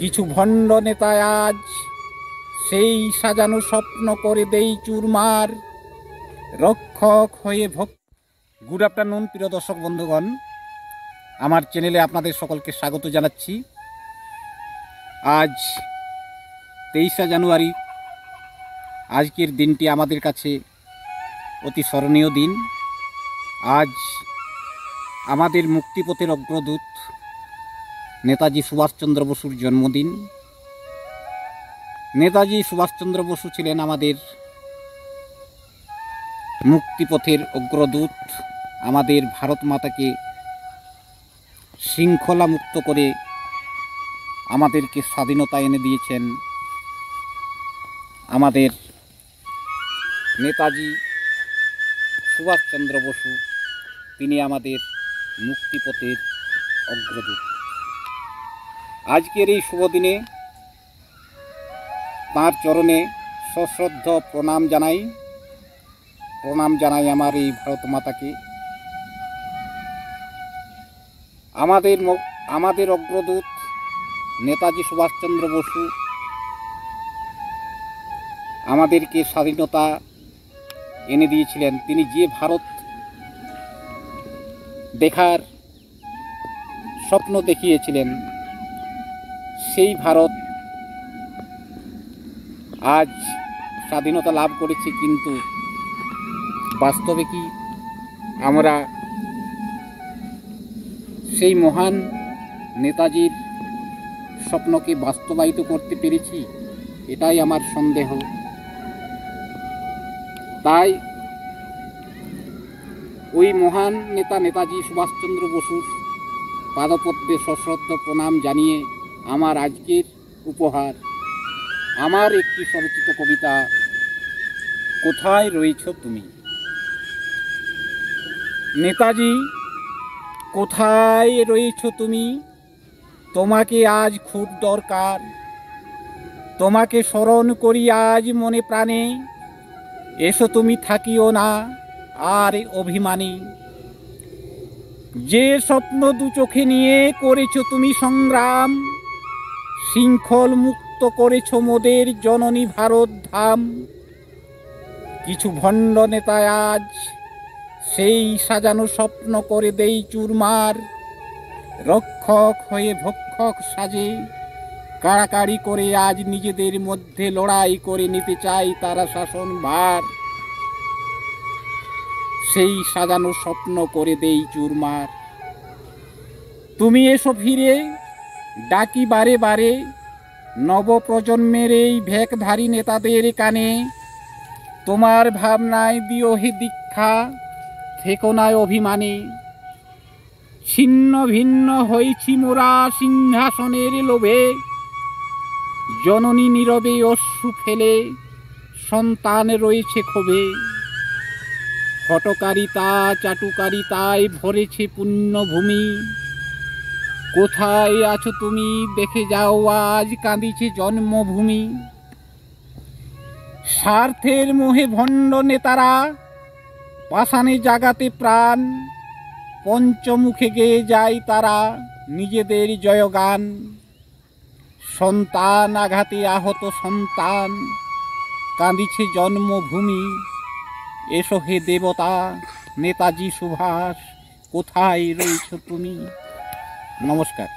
কিছু ভণ্ড নেতা আজ সেই সাজানো স্বপ্ন করে দেই চুরমার, রক্ষক হয়ে গুড আফটারনুন প্রিয় দর্শক বন্ধুগণ, আমার চ্যানেলে আপনাদের সকলকে স্বাগত জানাচ্ছি। আজ 23শে জানুয়ারি। আজকের দিনটি আমাদের কাছে অতি স্মরণীয় দিন। আজ আমাদের মুক্তিপথের অগ্রদূত নেতাজি সুভাষচন্দ্র বসুর জন্মদিন। নেতাজি সুভাষচন্দ্র বসু ছিলেন আমাদের মুক্তিপথের অগ্রদূত। আমাদের ভারত মাতাকে শৃঙ্খলা মুক্ত করে আমাদেরকে স্বাধীনতা এনে দিয়েছেন আমাদের নেতাজি সুভাষচন্দ্র বসু। তিনি আমাদের মুক্তিপথের অগ্রদূত। আজকের এই শুভ দিনে তাঁর চরণে সশ্রদ্ধ প্রণাম জানাই আমার এই ভারত মাতাকে। আমাদের অগ্রদূত নেতাজি সুভাষচন্দ্র বসু আমাদেরকে স্বাধীনতা এনে দিয়েছিলেন। তিনি যে ভারত দেখার স্বপ্ন দেখিয়েছিলেন, সেই ভারত আজ স্বাধীনতা লাভ করেছে। কিন্তু বাস্তবে কি আমরা সেই মহান নেতাজির স্বপ্নকে বাস্তবায়িত করতে পেরেছি? এটাই আমার সন্দেহ। তাই ওই মহান নেতা নেতাজি সুভাষচন্দ্র বসুর পাদপদ্মে সশ্রদ্ধ প্রণাম জানিয়ে আমার আজকের উপহার, আমার একটি স্বরচিত কবিতা, কোথায় রয়েছ তুমি। নেতাজি, কোথায় রয়েছ তুমি? তোমাকে আজ খুব দরকার। তোমাকে স্মরণ করি আজ মনে প্রাণে। এসো তুমি, থাকিও না আর অভিমানী। যে স্বপ্ন দু চোখে নিয়ে করেছ তুমি সংগ্রাম, শৃঙ্খল মুক্ত করেছ মোদের জননী ভারত ধাম। কিছু ভণ্ড নেতা আজ সেই সাজানো স্বপ্ন করে দেই চুরমার, রক্ষক হয়ে ভক্ষক সাজে কাড়াকাড়ি করে আজ নিজেদের মধ্যে লড়াই করে নিতে চাই তারা শাসন ভার। সেই সাজানো স্বপ্ন করে দেই চুরমার। তুমি এসো ফিরে, ডাকি বারে বারে নবপ্রজন্মের এই ভেকধারী নেতাদের কানে। তোমার ভাবনায় দিও হে দীক্ষা, থেকো না অভিমানে। ছিন্ন ভিন্ন হয়েছি মোরা সিংহাসনের লোভে, জননী নীরবে অশ্রু ফেলে সন্তান রয়েছে ক্ষোভে। হটকারিতা চাটুকারিতায় ভরেছে পুণ্যভূমি। কোথায় আছো তুমি, দেখে যাও আজ কাঁদিছে জন্মভূমি। স্বার্থের মোহে ভণ্ড নেতারা পাষাণে জাগাতে প্রাণ, পঞ্চমুখে গেয়ে যায় তারা নিজেদের জয়গান। সন্তান আঘাতে আহত সন্তান, কাঁদিছে জন্মভূমি। এসো হে দেবতা নেতাজি সুভাষ, কোথায় রয়েছ তুমি। নমস্কার।